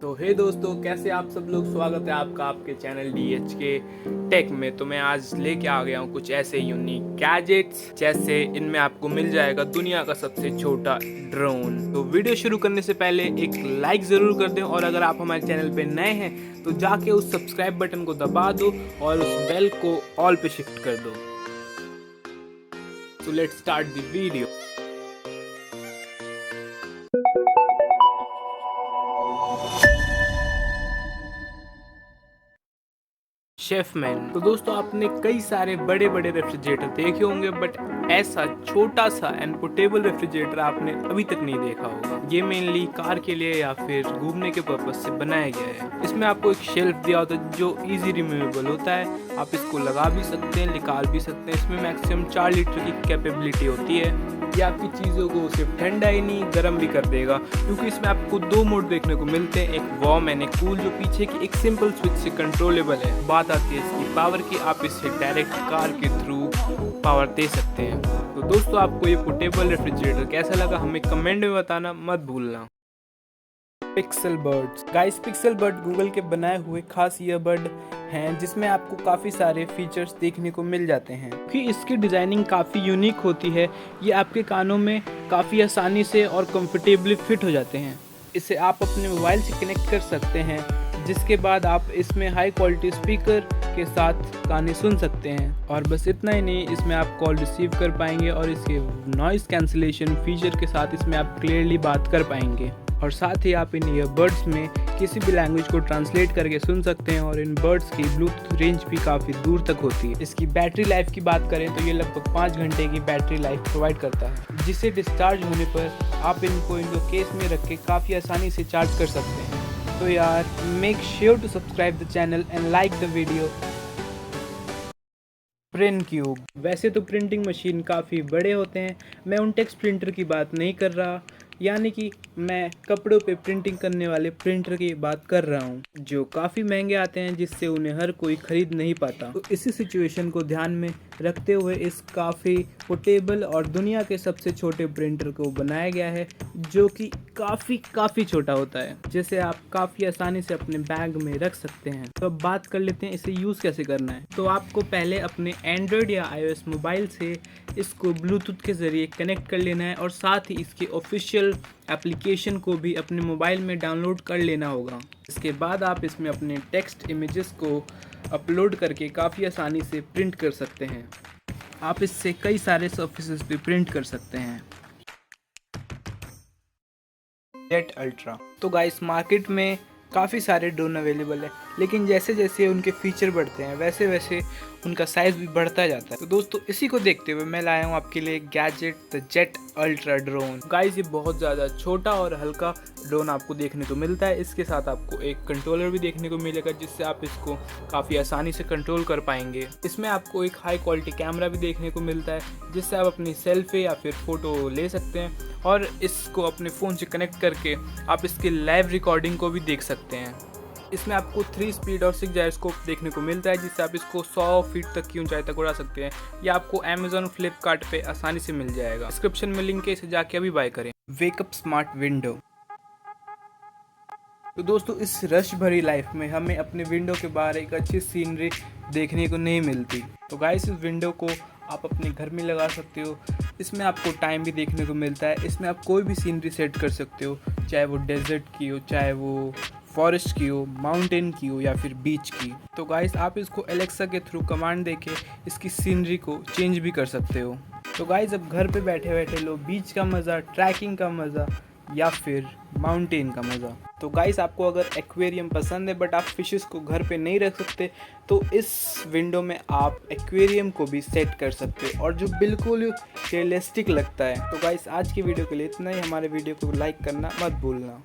तो हे दोस्तों, कैसे आप सब लोग। स्वागत है आपका आपके चैनल DHK टेक में। तो मैं आज लेके आ गया हूँ कुछ ऐसे यूनिक गैजेट्स, जैसे इनमें आपको मिल जाएगा दुनिया का सबसे छोटा ड्रोन। तो वीडियो शुरू करने से पहले एक लाइक ज़रूर कर दें, और अगर आप हमारे चैनल पे नए हैं तो जाके उस सब्सक्राइब बटन को दबा दो और उस बेल को ऑल पे शिफ्ट कर दो। तो लेट्स स्टार्ट द वीडियो। शेफमैन। तो दोस्तों, आपने कई सारे बड़े बड़े रेफ्रिजरेटर देखे होंगे, बट ऐसा छोटा सा एंड पोर्टेबल रेफ्रिजरेटर आपने अभी तक नहीं देखा होगा। ये मेनली कार के लिए या फिर घूमने के पर्पज से बनाया गया है। इसमें आपको एक शेल्फ दिया होता है जो इजी रिमूवेबल होता है। आप इसको लगा भी सकते हैं, निकाल भी सकते हैं। इसमें मैक्सिमम 4 लीटर की कैपेबिलिटी होती है। ये आपकी चीज़ों को सिर्फ ठंडा ही नहीं, गर्म भी कर देगा, क्योंकि इसमें आपको 2 मोड देखने को मिलते हैं, एक वार्म एंड एक कूल, जो पीछे की एक सिंपल स्विच से कंट्रोलेबल है। बात आती है इसकी पावर की, आप इसे डायरेक्ट कार के थ्रू पावर दे सकते हैं। तो दोस्तों, आपको ये पोर्टेबल रेफ्रिजरेटर कैसा लगा हमें कमेंट में बताना मत भूलना। Pixel birds. Guys, pixel bird Google के बनाए हुए खास ईयरबड हैं, जिसमें आपको काफ़ी सारे फीचर्स देखने को मिल जाते हैं। क्योंकि इसकी डिज़ाइनिंग काफ़ी यूनिक होती है, ये आपके कानों में काफ़ी आसानी से और कंफर्टेबली फिट हो जाते हैं। इसे आप अपने मोबाइल से कनेक्ट कर सकते हैं, जिसके बाद आप इसमें हाई क्वालिटी स्पीकर के साथ गाने सुन सकते हैं। और बस इतना ही नहीं, इसमें आप कॉल रिसीव कर पाएंगे, और इसके नॉइज़ कैंसिलेशन फीचर के साथ इसमें आप क्लियरली बात कर पाएंगे। और साथ ही आप इन ईयरबड्स में किसी भी लैंग्वेज को ट्रांसलेट करके सुन सकते हैं, और इन बर्ड्स की ब्लूटूथ रेंज भी काफ़ी दूर तक होती है। इसकी बैटरी लाइफ की बात करें तो ये लगभग 5 घंटे की बैटरी लाइफ प्रोवाइड करता है, जिससे डिस्चार्ज होने पर आप इनको केस में रख के काफ़ी आसानी से चार्ज कर सकते हैं। तो यार, make sure to subscribe the channel and like the video. Print cube. वैसे तो प्रिंटिंग मशीन काफ़ी बड़े होते हैं, मैं उन टेक्स्ट प्रिंटर की बात नहीं कर रहा, यानी कि मैं कपड़ों पे प्रिंटिंग करने वाले प्रिंटर की बात कर रहा हूँ, जो काफ़ी महंगे आते हैं, जिससे उन्हें हर कोई ख़रीद नहीं पाता। तो इसी सिचुएशन को ध्यान में रखते हुए इस काफ़ी पोर्टेबल और दुनिया के सबसे छोटे प्रिंटर को बनाया गया है, जो कि काफ़ी छोटा होता है, जिसे आप काफ़ी आसानी से अपने बैग में रख सकते हैं। तो अब बात कर लेते हैं इसे यूज़ कैसे करना है। तो आपको पहले अपने एंड्रॉयड या iOS मोबाइल से इसको ब्लूटूथ के ज़रिए कनेक्ट कर लेना है, और साथ ही इसके ऑफिशियल एप्लीकेशन को भी अपने मोबाइल में डाउनलोड कर लेना होगा। इसके बाद आप इसमें अपने टेक्स्ट इमेजेस को अपलोड करके काफ़ी आसानी से प्रिंट कर सकते हैं। आप इससे कई सारे सर्फेसेस पे प्रिंट कर सकते हैं। Jet ultra. तो गाइस, मार्केट में काफ़ी सारे ड्रोन अवेलेबल है, लेकिन जैसे जैसे उनके फीचर बढ़ते हैं वैसे वैसे उनका साइज़ भी बढ़ता जाता है। तो दोस्तों, इसी को देखते हुए मैं लाया हूँ आपके लिए gadget the jet ultra drone. Guys, ये बहुत ज़्यादा छोटा और हल्का ड्रोन आपको देखने को मिलता है। इसके साथ आपको एक कंट्रोलर भी देखने को मिलेगा, जिससे आप इसको काफ़ी आसानी से कंट्रोल कर पाएंगे। इसमें आपको एक हाई क्वालिटी कैमरा भी देखने को मिलता है, जिससे आप अपनी सेल्फी या फिर फ़ोटो ले सकते हैं, और इसको अपने फ़ोन से कनेक्ट करके आप इसकी लाइव रिकॉर्डिंग को भी देख सकते हैं। इसमें आपको 3 स्पीड और 6 जायरोस्कोप देखने को मिलता है, जिससे आप इसको 100 फीट तक की ऊंचाई तक उड़ा सकते हैं। यह आपको अमेजोन फ्लिपकार्ट पे आसानी से मिल जाएगा। डिस्क्रिप्शन में लिंक है, इसे जाके अभी बाय करें। Wake up smart window. तो दोस्तों, इस रश भरी लाइफ में हमें अपने विंडो के बाहर एक अच्छी सीनरी देखने को नहीं मिलती। तो गाइस, इस विंडो को आप अपने घर में लगा सकते हो। इसमें आपको टाइम भी देखने को मिलता है। इसमें आप कोई भी सीनरी सेट कर सकते हो, चाहे वो डेजर्ट की हो, चाहे वो फॉरेस्ट की हो, माउंटेन की हो, या फिर बीच की। तो गाइस, आप इसको एलेक्सा के थ्रू कमांड देके इसकी सीनरी को चेंज भी कर सकते हो। तो गाइस, अब घर पे बैठे बैठे लो बीच का मज़ा, ट्रैकिंग का मज़ा, या फिर माउंटेन का मज़ा। तो गाइस, आपको अगर एक्वेरियम पसंद है बट आप फिशेस को घर पे नहीं रख सकते, तो इस विंडो में आप एक्वेरियम को भी सेट कर सकते हो, और जो बिल्कुल रियलिस्टिक लगता है। तो गाइस, आज की वीडियो के लिए इतना ही। हमारे वीडियो को लाइक करना मत भूलना।